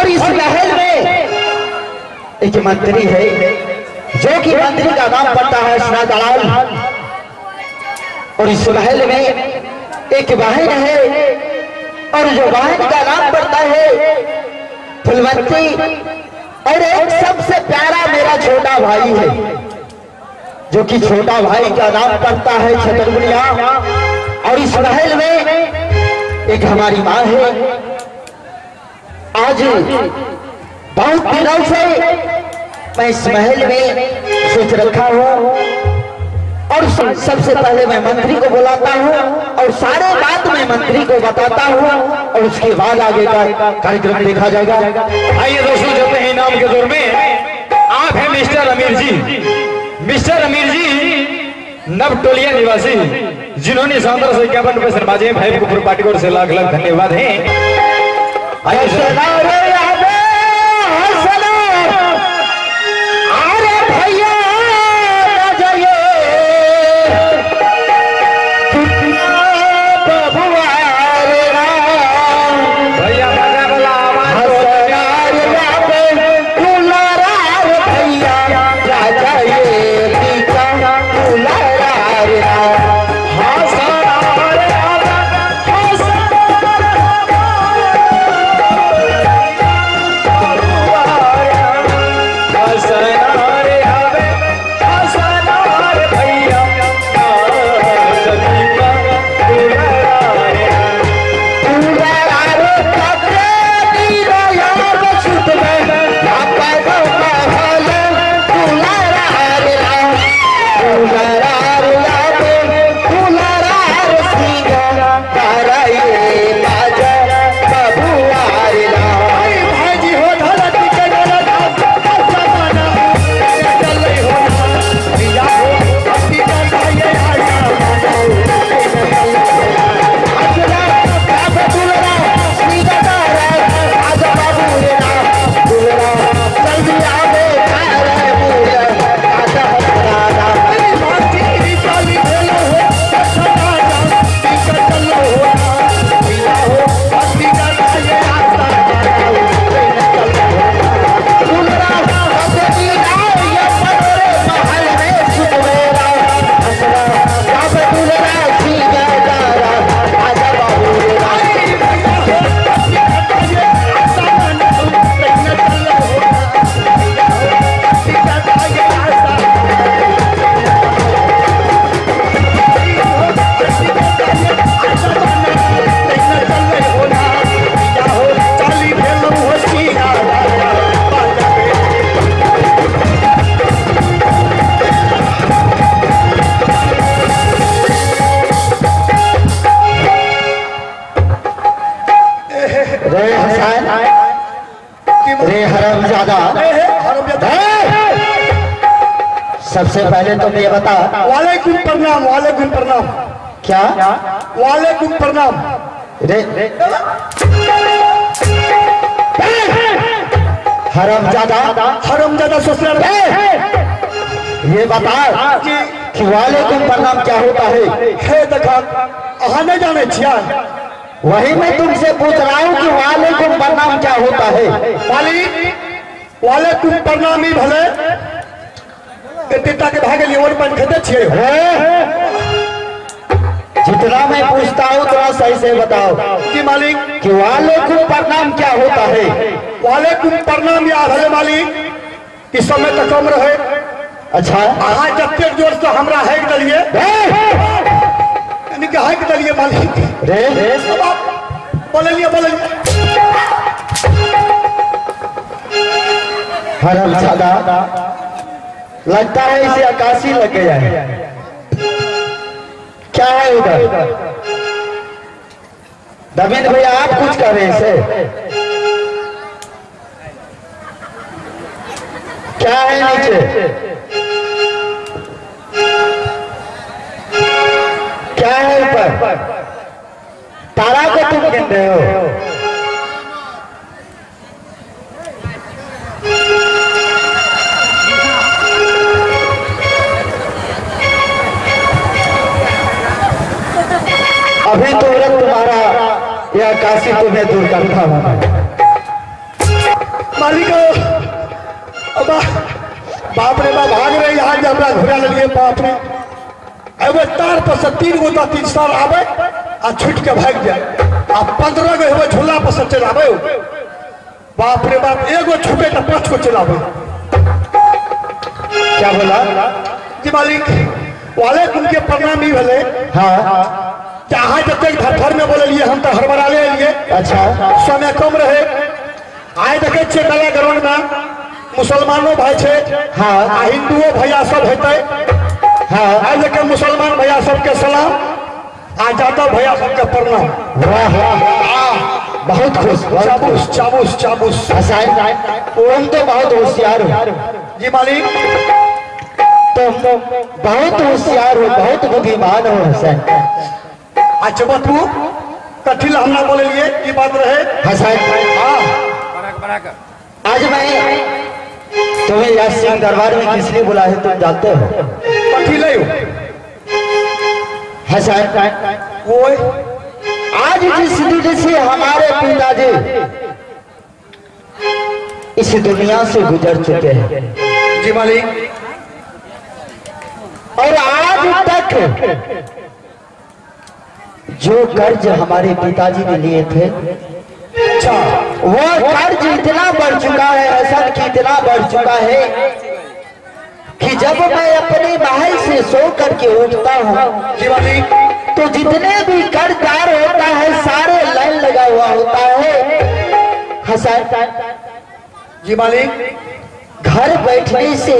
और इस महल में एक मंत्री है जो कि मंत्री का नाम पड़ता है श्रीनाथ। और इस महल में एक वाहन है और जो वाहन का नाम पड़ता है फुलवंती। और एक सबसे प्यारा मेरा छोटा भाई है जो कि छोटा भाई का नाम पड़ता है छतरपुरिया। और इस महल में एक हमारी माँ है। आज बहुत दिनों से मैं इस महल में सोच रखा हूँ और सबसे पहले मैं मंत्री को बुलाता हूँ और सारे बात मैं मंत्री को बताता हूँ और उसके बाद आगे का कार्यक्रम देखा जाएगा। आइए दोस्तों, चलते हैं इनाम के दौर में। आप हैं मिस्टर अमीर जी। मिस्टर अमीर जी नवटोलिया निवासी, जिन्होंने शानदार से 51 रुपए सरबाजे भाई को पार्टी को से लाख लाख धन्यवाद है। सबसे पहले तो ये बता। वालेकुम प्रणाम। वालेकुम प्रणाम। क्या? वालेकुम प्रणाम। हरामजादा ससुराल। ये बता कि वालेकुम प्रणाम क्या होता है? हे देखा अहाँ नहीं जाने छिया। वही मैं तुमसे पूछ रहा हूँ कि वालेकुम प्रणाम क्या होता है? वालेकुम प्रणाम ही भले के भागे लिए वन पन खेते छिए। जितना मैं पूछता हूँ थोड़ा सही से बताओ कि मालिक कि वालेकुम प्रणाम क्या होता है? वालेकुम प्रणाम या भले मालिक इस समय तक कम रहे। अच्छा, अहाँ जते जोर से हमरा हैक दलिए यानी कि हैक दलिए मालिक। बोलिए हरामजादा, लगता है इसे आकाशी लग गया है। क्या है उधर? दबिंद भैया आप कुछ कर रहे हैं इसे? क्या है नीचे? क्या है ऊपर? तारा को तुम गिन रहे हो? अभी तुरंत तुम्हारा यह काशी तुम्हें दूर करता हूं। मालिक बाप रे बाप भाग रहे यहाँ जब घुरा लिए बाप रे एगो तार पर से 3 गो 3 साल आवे आ छूट के भाग जाए आ 15 गो एगो झूला पर से चलावे बाप रे बाप एगो छूटे तो 5 को चलावे। क्या बोला जी मालिक वाले उनके प्रणाम ही भले। हाँ जहाँ जब तक घर में बोले लिए हम तो हड़बड़ा ले लिए। अच्छा समय कम रहे आए देखे छे मेला ग्राउंड में मुसलमानों भाई छे हाँ हिंदुओं भैया सब हेते हाँ आए देखे मुसलमान भैया सबके सलाम आ जाता भैया सबके प्रणाम। वाह वाह बहुत खुश चाबूस चाबूस चाबूस तुम तो बहुत होशियार हो जी मालिक तुम बहुत होशियार हो बहुत बुद्धिमान हो हसन। अच्छा बतू कठिल हमला बोले लिए की बात रहे हसन आज मैं तुम्हें याद सिंह दरबार में किस लिए बुला है तुम जानते हो कठिल हसन वो आज जिस दिन से हमारे पिताजी इस दुनिया से गुजर चुके हैं जी मालिक और आज तक जो कर्ज हमारे पिताजी ने लिए थे अच्छा वो कर्ज इतना बढ़ चुका है हसन कि इतना बढ़ चुका है कि जब मैं अपने महल से सो करके उठता हूँ जी मालिक तो जितने भी कर्जदार होता है सारे लाइन लगा हुआ होता है हसन। जी मालिक घर बैठने से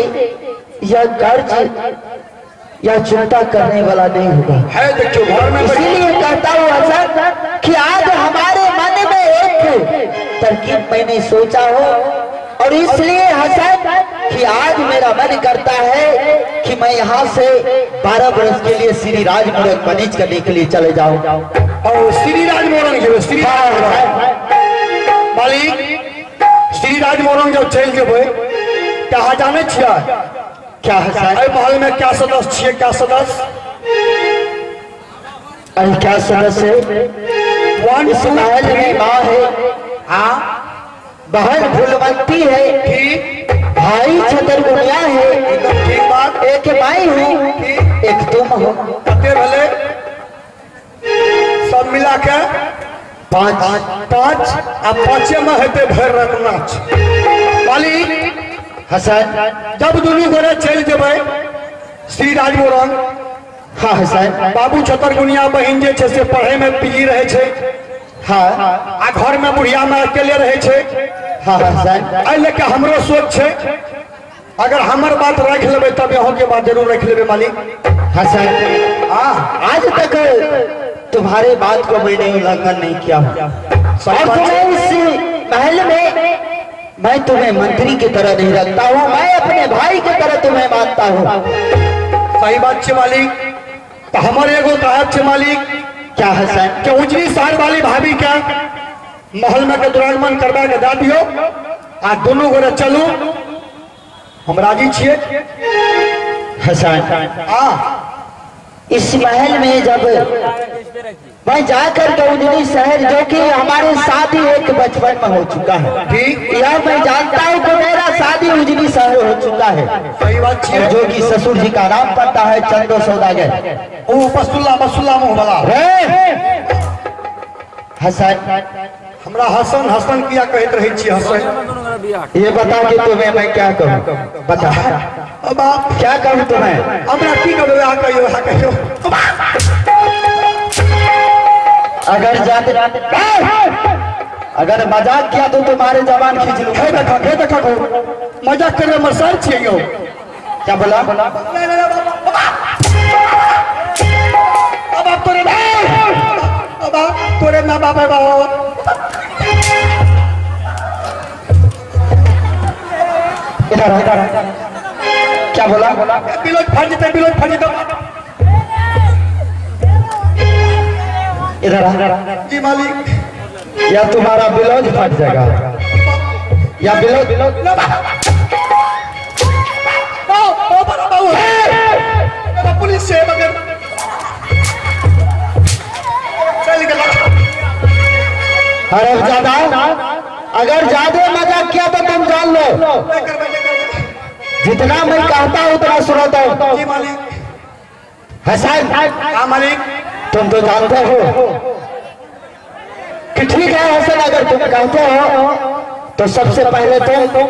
यह कर्ज या चुकता करने वाला नहीं होगा है देखो घर में इसीलिए कहता हूँ हसन कि आज हमारे मन में एक तरकीब मैंने सोचा हो और इसलिए हसन कि आज मेरा मन करता है कि मैं यहाँ से 12 वर्ष के लिए श्री राज मोरंग बनीज करने के लिए चले जाऊँ और श्री राज मोरंग श्री मालिक श्री राज मोरंग जब चल जेबे क्या जाने छिया क्या हसन महल में क्या सदस्य छिए क्या सदस्य अरे क्या सदस्य इस महल में माँ है हाँ बहन फूलवंती है भाई छतरगुनिया है ठीक बात एक माई हूँ एक तुम हो कते भले सब मिला के 5 अब 5 में हेते भर रघुनाथ मालिक हसन जब दुनू गोरे चल जेबे श्री राज मोरंग हाँ हसन बाबू छतरगुनिया बहन जे छे से पढ़े में बिजी रहे छे हाँ आ घर में बुढ़िया में अकेले रहे छे हाँ हसन आई लेके हमरो सोच छे अगर हमर बात रख लेबे तब यहाँ के बात जरूर रख लेबे मालिक। हसन आज तक तुम्हारे बात को मैंने उल्लंघन नहीं किया और तुम्हें इस महल में मैं तुम्हें मंत्री की तरह नहीं रखता हूँ मैं अपने भाई की तरह तुम्हें मानता हूँ। सही बात छे मालिक तो हमारे एगो कहब छे मालिक क्या हसन कि उजनी सार वाली भाभी के महल में के दुरागमन करवा के दा दियो आ दोनों गोरे चलू हम राजी छिए। हसन इस महल में जब मैं जाकर के उजनी शहर जो कि हमारे शादी एक बचपन में हो चुका है ठीक यह मैं जानता हूँ कि मेरा शादी उजनी शहर हो चुका है सही बात छे जो कि ससुर जी का नाम पड़ता है चंदो सौदागर ओ बसुल्ला बसुल्ला मुंह वाला हसन हमरा हसन हसन किया कहत रही छी हसन ये बता कि तुम्हें मैं क्या कहूँ बता अब आप क्या कहूँ तुम्हें हमरा की कहबे आ कहियो हा कहियो अगर मजाक किया तो तुम्हारे जवान खींच लूं देखा मजाक कर रहे सर छिए क्या बोला अब आप तोरे माँ बाप है बाबा इधर क्या बोला बिलोज फट जेते इधर जी मालिक या तुम्हारा ब्लाउज फट जाएगा या ब्लाउज पुलिस से मगर अरे ज्यादा अगर ज्यादा मजाक किया तो तुम जितना मैं कहता हूँ उतना सुनो तो। जी मालिक। हसन, हाँ मालिक। तुम तो जानते हो कि ठीक है हसन, अगर तुम कहते हो तो सबसे पहले तो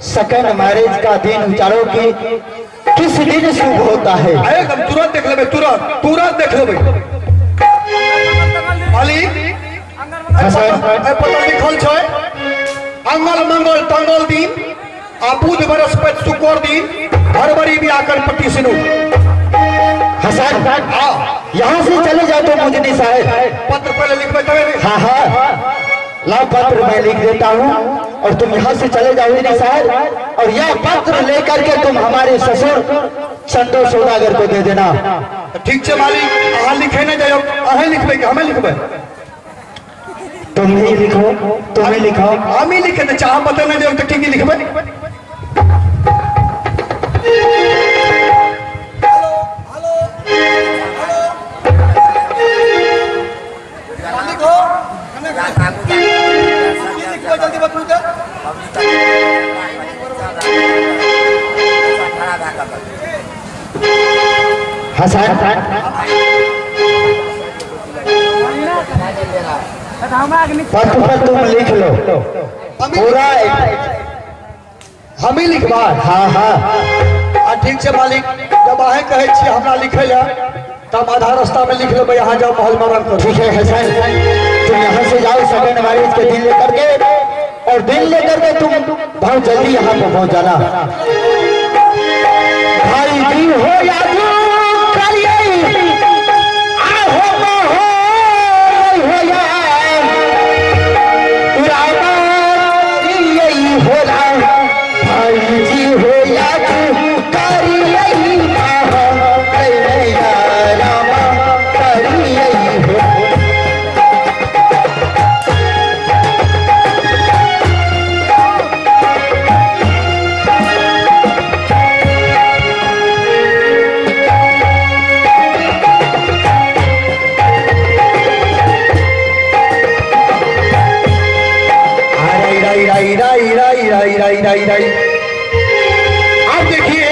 सेकंड मैरिज का दिन उतारो कि किस दिन शुभ होता है। एकदम तुरंत देख लेबे, तुरंत तुरंत देख लेबे मालिक। हसन, पता लिखल छै अंगल मंगल तंगल दिन आ बुध बृहस्पति शुक्र दिन फरवरी भी आकर पट्टी सिनु। हसन, यहाँ से चले जाओ तो मुझे नहीं साहब। पत्र पहले लिखबे तबे। हाँ हाँ, लाओ पत्र मैं लिख देता हूँ और तुम यहाँ से चले जाओ नहीं साहब, और यह पत्र लेकर के तुम हमारे ससुर संतोष सौदागर को दे देना। ठीक है मालिक। अहाँ लिखे न जाओ, अहें लिखबे कि हमें लिखबे? तुम ही लिखो, तुम ही लिखो। हम ही लिखे न चाह बता न जाओ तो ठीक ही लिखबे। हसन, पत्र पर तुम लिख लो पूरा। हम ही लिखबा? हाँ हाँ, ठीक है मालिक। जब अहें कहे छी हमरा लिखे ला तब आधा रास्ता में लिख लेबै, यहाँ जाओ महल मरण करो। ठीक है हसन, तुम यहाँ से जाओ सेकंड मैरिज के दिन लेकर के, और दिन लेकर के तुम बहुत जल्दी यहाँ पे पहुँच जाना। भाई जी हो या तू करिए, आहो हो या रामा यही होला। भाई जी हो या तू करिए, रामा करिए हो। अब देखिए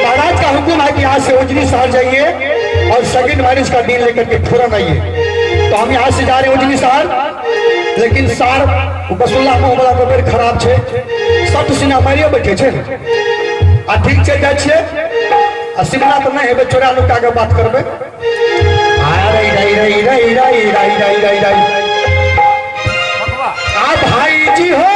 महाराज का हुक्म है कि यहाँ से उजनी शहर जाइए और सेकंड मैरिज का दिन लेकर के फौरन आइए। तो हम यहाँ से जा रहे हैं उजनी शहर, लेकिन सार बसुल्ला मुँह वाला तो बेर खराब है, सब सिन्हा मारियो बैठे छे। आ ठीक से जाए छे आ सिन्हा तो नहीं है, चोरा लोग आगे बात करबे। आ भाई जी हो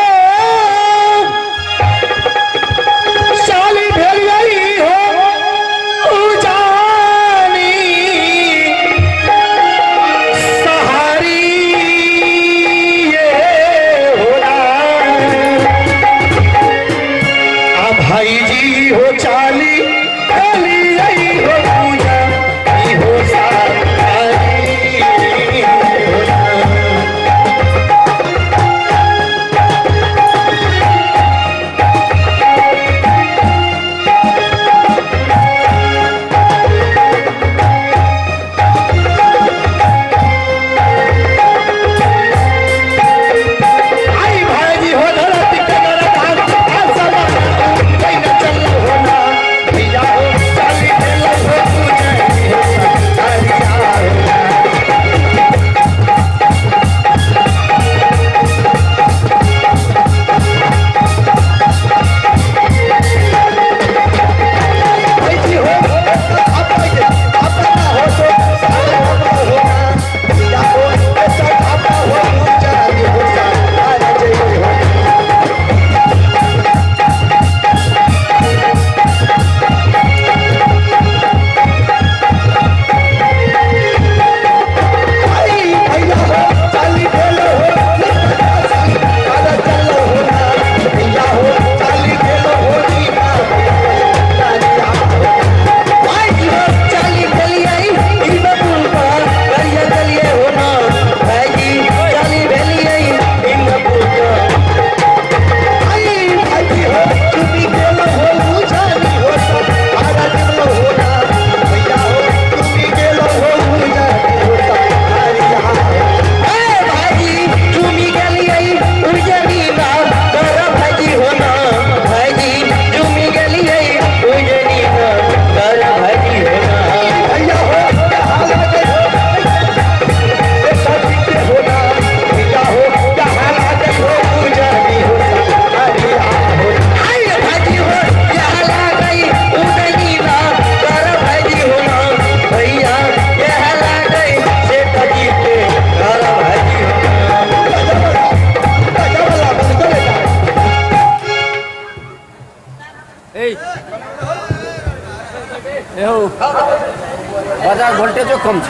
बाजार वोल्टेज कम छ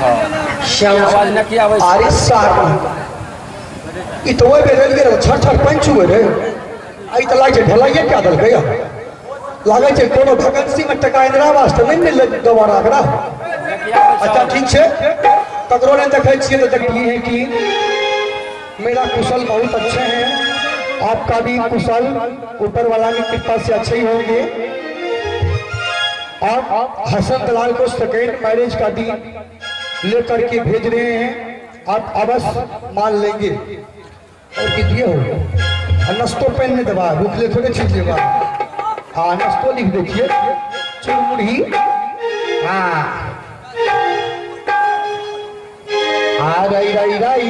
आवाज न की आवे अरे साहब ई तो ओए बेरल के छर छर पंच हुए रे आई त लागे ढलाइए क्या दल गया लागे छे कोनो वैकेंसी में टका इंदिरा आवास तो नहीं मिल दोबारा करा। अच्छा ठीक है ककरो ने देखे छिए तो देखिए है कि मेरा कुशल बहुत अच्छे हैं, आपका भी कुशल ऊपर वाला की कृपा से अच्छे ही होंगे। आप हसन दलाल को सेकेंड मैरिज का दिन लेकर के भेज रहे हैं, आप अवश्य मान लेंगे। और कितने हो नस्तो पेन में दबा रुक ले थोड़े चीज लेवा। हाँ नस्तो लिख देखिए चुरमुड़ी। हाँ रही रही रही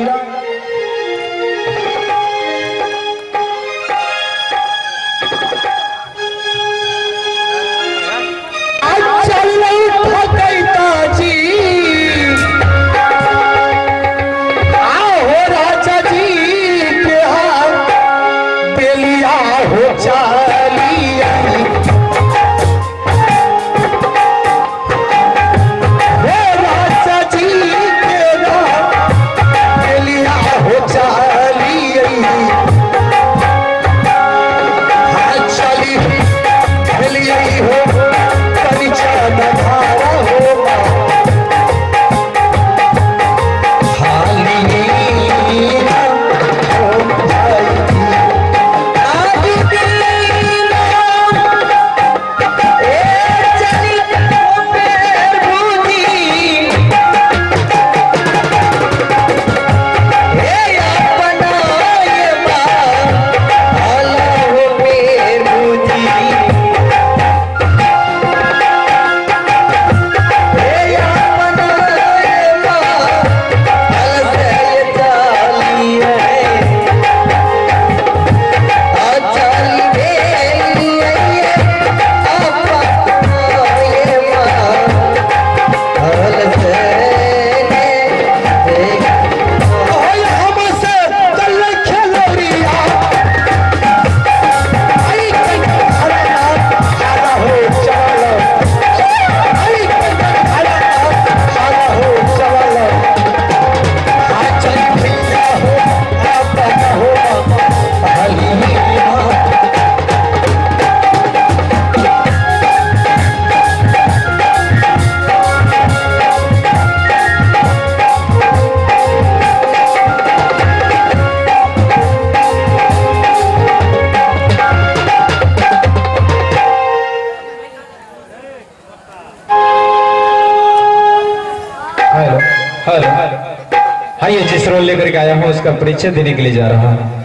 हाँ ये जिस रोल लेकर के आया हूँ उसका परिचय देने के लिए जा रहा हूँ।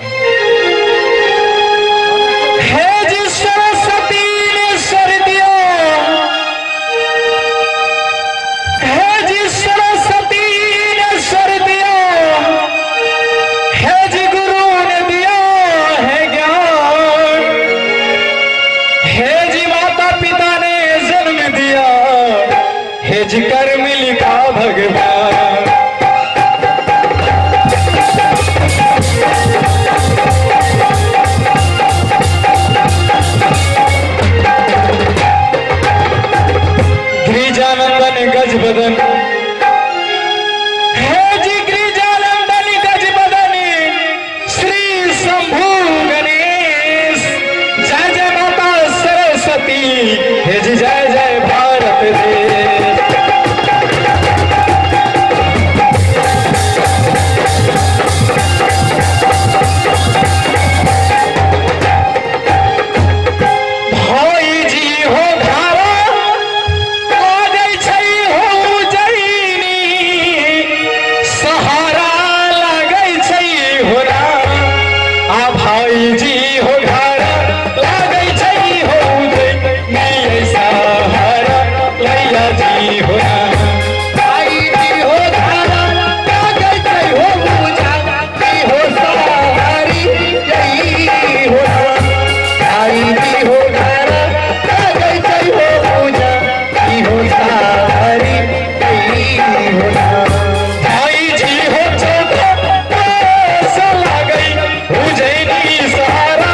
कर्म लिखा भगवान गिरिजानंदन गज बदन है जी गिरिजानंदन गज बदन श्री शंभु गणेश जय जय माता सरस्वती है जी जय जय भारत देश। सहारा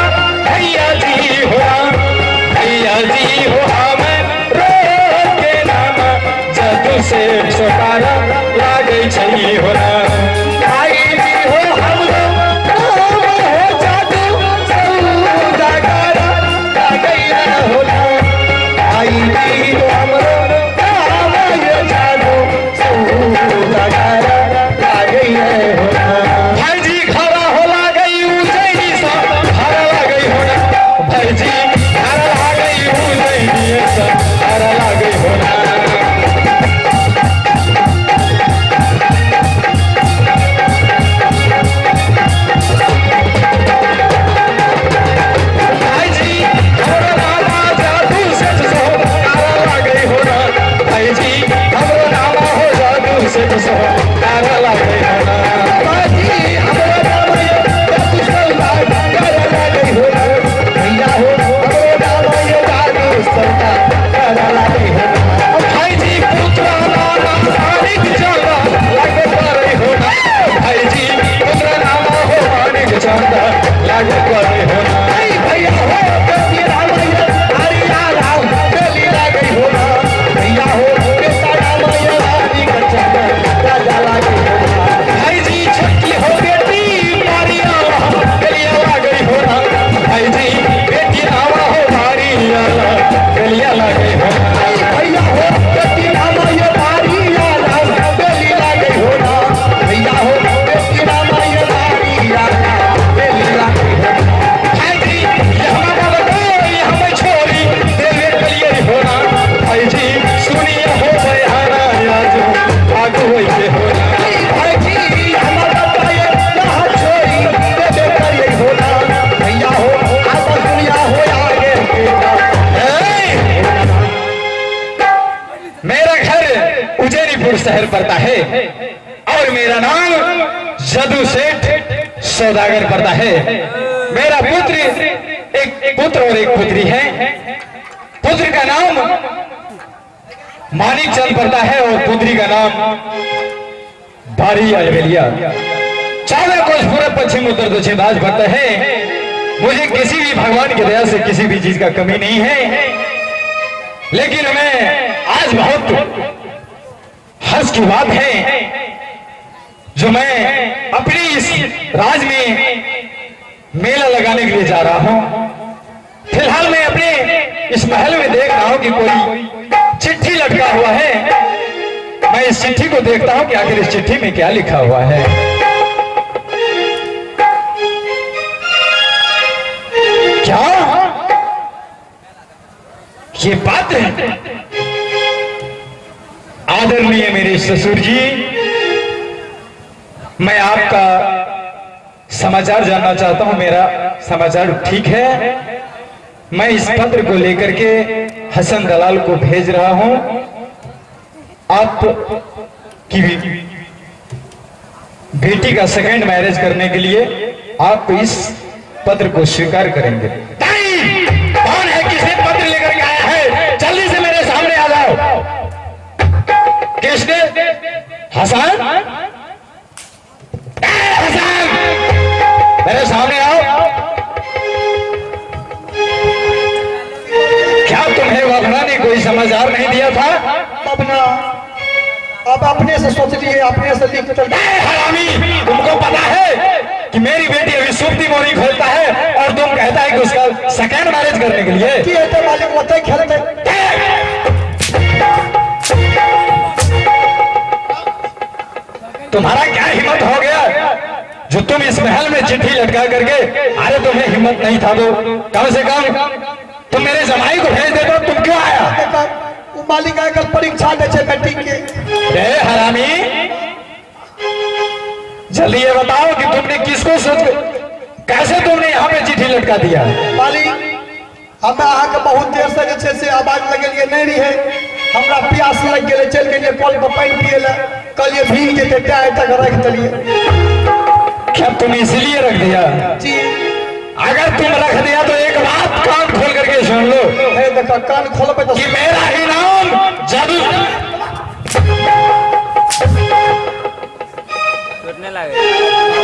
शहर पड़ता है और मेरा नाम जदू सेठ सौदागर पड़ता है। मेरा पुत्र एक पुत्र और एक पुत्री है। पुत्र का नाम मानिक चंद पड़ता है और पुत्री का नाम भारी अलवेलिया। 14 कोस पूर्व पश्चिम उत्तर दक्षिण राज पड़ता है। मुझे किसी भी भगवान की दया से किसी भी चीज का कमी नहीं है, लेकिन मैं आज बहुत हर्ष की बात है जो मैं अपनी इस राज में मेला लगाने के लिए जा रहा हूं। फिलहाल मैं अपने इस महल में देख रहा हूं कि कोई चिट्ठी लटका हुआ है। मैं इस चिट्ठी को देखता हूं कि आखिर इस चिट्ठी में क्या लिखा हुआ है। क्या ये पात्र आदरणीय मेरे ससुर जी, मैं आपका समाचार जानना चाहता हूं। मेरा समाचार ठीक है। मैं इस पत्र को लेकर के हसन दलाल को भेज रहा हूं। आप की बेटी का सेकंड मैरिज करने के लिए आप इस पत्र को स्वीकार करेंगे। कौन है, किसने पत्र लेकर के आया है? जल्दी से मेरे सामने आ जाओ। किसने? हसन, हसन मेरे सामने आओ। क्या तुम्हें वफना ने कोई समाचार नहीं दिया था? अब अपने से सोच लिए, अपने से लिख चल। हरामी, तुमको पता है कि मेरी बेटी अभी सुप्ती मोरी खोलता है और तुम कहता है कि उसका सेकेंड मैरिज करने के लिए कि तो मालिक होते खेलते। तुम्हारा क्या हिम्मत हो गया जो तुम इस महल में चिट्ठी लटका करके, अरे तुम्हें हिम्मत नहीं था तो कम से कम तुम मेरे जमाई को भेज देते। तुम क्यों आया? मालिक आकर परीक्षा दे बेटी के। हरामी, जल्दी ये बताओ कि तुमने किसको सोच, कैसे तुमने यहाँ पे चिट्ठी लटका दिया? मालिक, हमें अहाँ के बहुत देर से जे से आवाज लगे नहीं रही है। हमरा प्यास लग गए, चल गए कल पर पानी पिए ला। कल ये भीग जेते टाइम तक रख दिए। क्या तुम इसलिए रख दिया? जी, अगर तुम रख दिया तो एक बात कान खोल करके सुन लो। देखा कान खोल तो कि मेरा ही नाम जादू।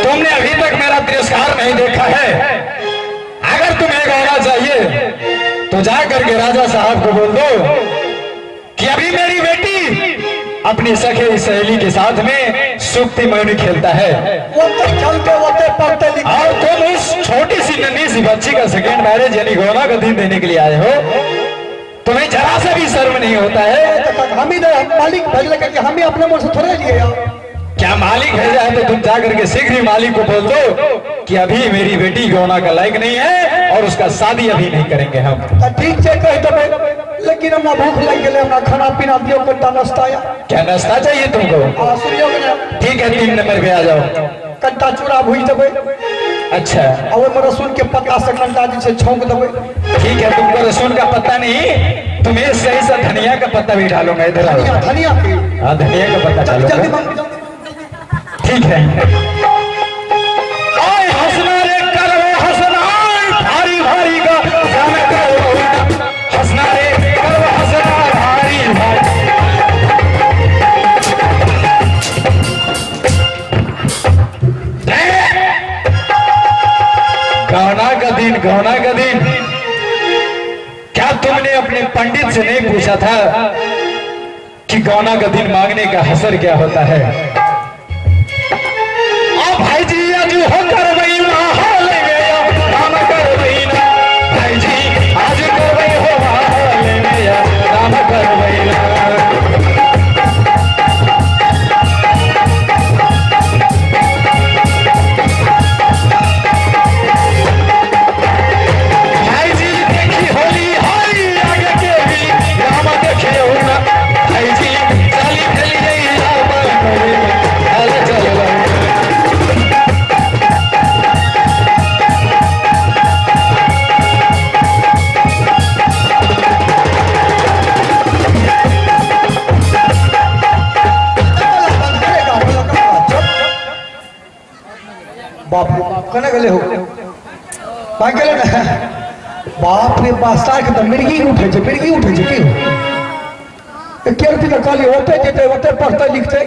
तुमने अभी तक मेरा तिरस्कार नहीं देखा है। अगर तुम्हें गौरा चाहिए तो जा करके राजा साहब को बोल दो कि अभी मेरी बेटी अपनी सखी सहेली के साथ में सुप्ती मोहिनी खेलता है। वो तो खेलते होते पढ़ते लिखते। और तुम उस छोटी सी नन्ही सी बच्ची का सेकेंड मैरिज यानी गौना का दिन देने के लिए आए हो। तुम्हें जरा सा भी शर्म नहीं होता है? हम ही मालिक भेजले करके हम ही अपने मुंह से थोड़े लिए। क्या मालिक भेजा है तो तुम जा करके शीघ्र ही मालिक को बोल दो कि अभी मेरी बेटी गौना का लायक नहीं है और उसका शादी अभी नहीं करेंगे हम। ठीक है कह दो, लेकिन हमरा भूख लग गए, हमरा खाना पीना दियो, कट्टा नाश्ता या। क्या नाश्ता चाहिए तुमको? सुनियो ना, ठीक है 3 नंबर पे आ जाओ। कट्टा चूड़ा भूज देवे। अच्छा, और रसूल के पत्ता से कंटा जी से छौंक देवे। ठीक है, तुमको रसूल का पत्ता नहीं, तुम्हें सही से धनिया का पत्ता भी डालूंगा। इधर आओ। धनिया की? हाँ, धनिया का पत्ता डालूंगा। ठीक है। ओए हंसना रे करवे हंसना, भारी भारी का जाने करो। हंसना रे करवे हंसना, भारी भारी। गौना का दिन, गौना का दिन। क्या तुमने अपने पंडित से नहीं पूछा था कि गौना का दिन मांगने का हसर क्या होता है? भाई जी आज हो कर वही हाल गया, राम कर वही ना। भाई जी आज कर वही हो हाल गया, राम कर वही ना। भाई जी देखी होली हाई आगे के भी राम देखे हो ना। भाई जी चली खेली गई राम भाग गेलै ना बाप रे बास्ता के तो मिर्गी उठे छै की के रुपये का कहलिए ओते जेते ओते पढ़ते लिखते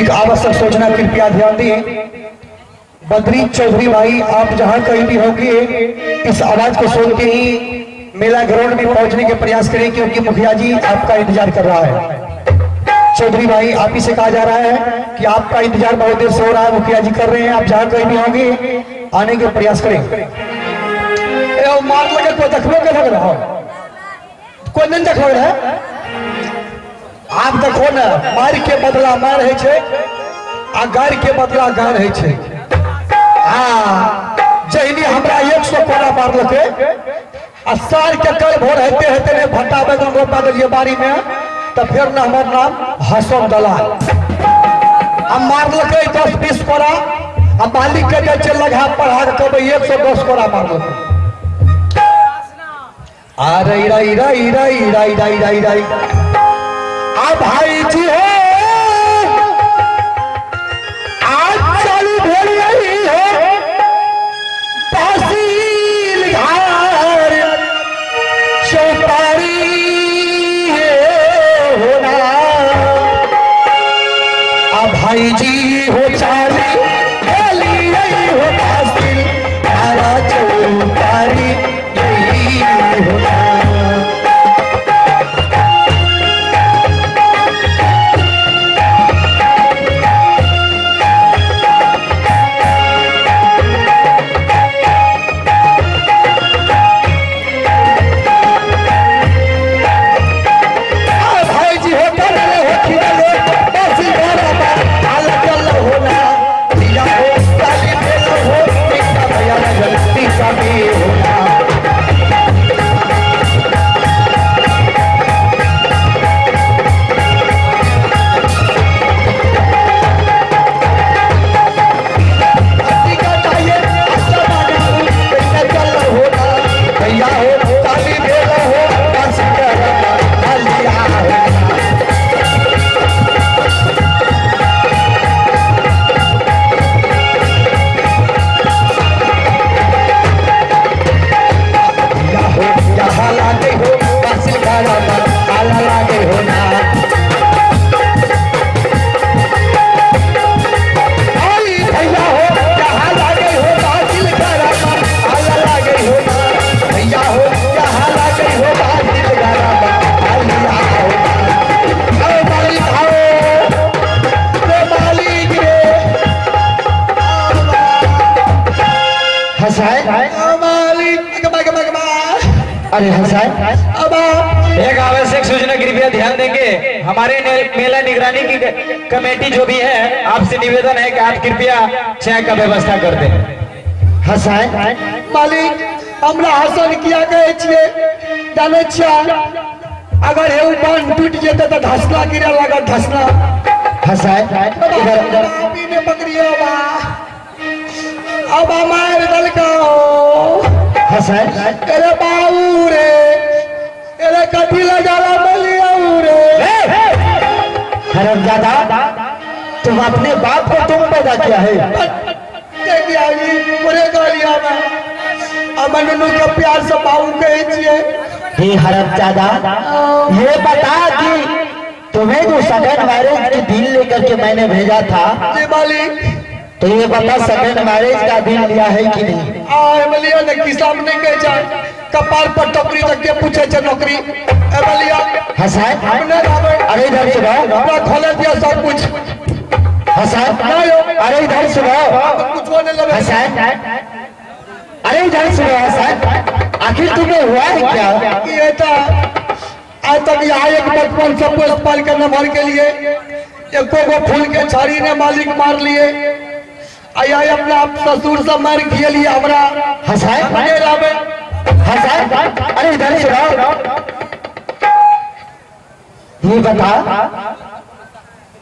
एक आवश्यक सूचना कृपया ध्यान दिए। बद्री चौधरी भाई आप जहां कहीं भी होंगे इस आवाज को सुन के ही मेला ग्राउंड में पहुंचने के प्रयास करें क्योंकि मुखिया जी आपका इंतजार कर रहा है। चौधरी भाई आप ही से कहा जा रहा है कि आपका इंतजार बहुत देर से हो रहा है, मुखिया जी कर रहे हैं, आप जहां कहीं भी होंगे आने के प्रयास करें। मार लगे कोई देखो के लग रहा हो कोई नहीं देखो है आप देखो ना मार के बदला मार है छे आ गार के बदला गार है छे। हाँ जहिनी हमरा 100 कोड़ा मार लगे आ साल के कल भोर हेते हेते ने भट्टा बैगन रोपा दिए बारी में तो फिर ना हमार नाम हसन दलाल हम मार लगे 10-20 कोड़ा आ मालिक के जे लगा पढ़ा के 110 कोड़ा मार लगे आ रही आ भाई जी है आज चालू भेल रही है तहसील घर चौपारी होना आ भाई जी हो चाली भेली रही हो तहसील घर चौपारी होना। अरे हसन अब एक आवश्यक सूचना कृपया ध्यान देंगे। हमारे मेला निगरानी की कमेटी जो भी है आपसे निवेदन है कि आप कृपया चाय का व्यवस्था कर दें। हसन मालिक हमरा हसन किया गए छे जाने छिया अगर हे बांध टूट जेते तो धसना गिरे लगा धसना। हसन इधर ने पकड़ियो बा अब हमारे दल का हसन अरे बाबू रे अरे कथी लगाला बलिया रे हरामजादा तुम अपने बाप को तुम पैदा किया है पूरे गलिया में अमनु के प्यार से बाबू कहे छिए। हे हरामजादा ये बता कि तुम्हें जो सेकंड मैरिज के दिन लेकर के मैंने भेजा था जी मालिक तो ये बता सेकंड मैरिज का दिन लिया है कि नहीं? एमलिया ने की सामने कहे जाए कपार पर टोकरी रख के पूछे छे नौकरी एमलिया हसन हमने लावे अरे इधर सुनो अपना खोले दिया सब कुछ हसन अरे इधर सुनो कुछ होने लगे हसन अरे इधर सुनो हसन आखिर तुम्हें हुआ है क्या? ये था आज तक यहाँ एक बचपन से पोस पाल के नंबर के लिए एको को फूल के छारी ने मालिक मार लिए आया अपना ससुर से मार किए लिए हमरा हसन हसन अरे इधर सुनो ये बता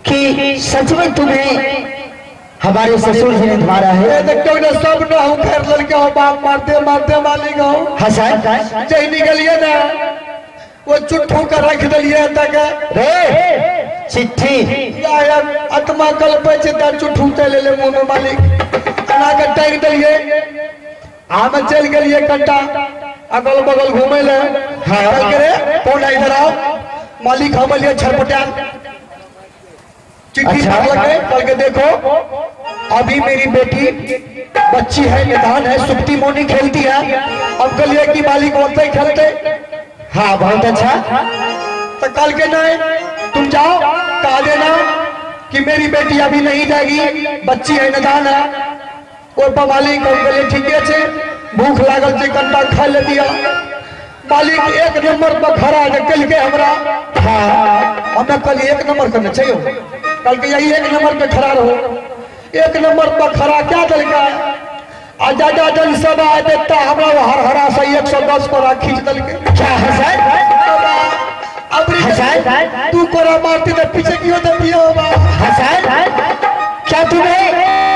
कि सच में तुम्हें हमारे ससुर जी ने मारा है? देखो ना सब ना हूँ घर लड़के हो बाप मारते मारते मालिक हो हसन जही निकलिए ना वो चुट्ठू का रख दिलिए तक रे चिट्ठी आत्मा कल्पे चुठूते ले मुंह में मालिक कना के टाइग दिलिए हम चल गए कट्टा अगल बगल घूमे ले हाँ रे कौन इधर आओ मालिक हम लिए छरपटा चिट्ठी लगे कल के देखो अभी मेरी बेटी बच्ची है निदान है सुप्ती मोनी खेलती है अब कल ये कि मालिक होते ही खेलते हाँ बहुत अच्छा। तो कल के नहीं तुम जाओ कहा देना कि मेरी बेटी अभी नहीं जाएगी बच्ची है निदान है और मालिक ठीक है भूख लागल से कंटा खा ले दिया मालिक एक नंबर पर खड़ा है कल के हमरा हाँ हमें कल एक नंबर करना चाहिए कल के यही एक नंबर पे खड़ा रहो एक नंबर पर खड़ा क्या दल का आजा जन सब आए देता हमरा हर हरा से 110 को खींच दल के क्या हसन अब तू कोरा मारती तो पीछे क्यों दे पियो हसन क्या तुम्हें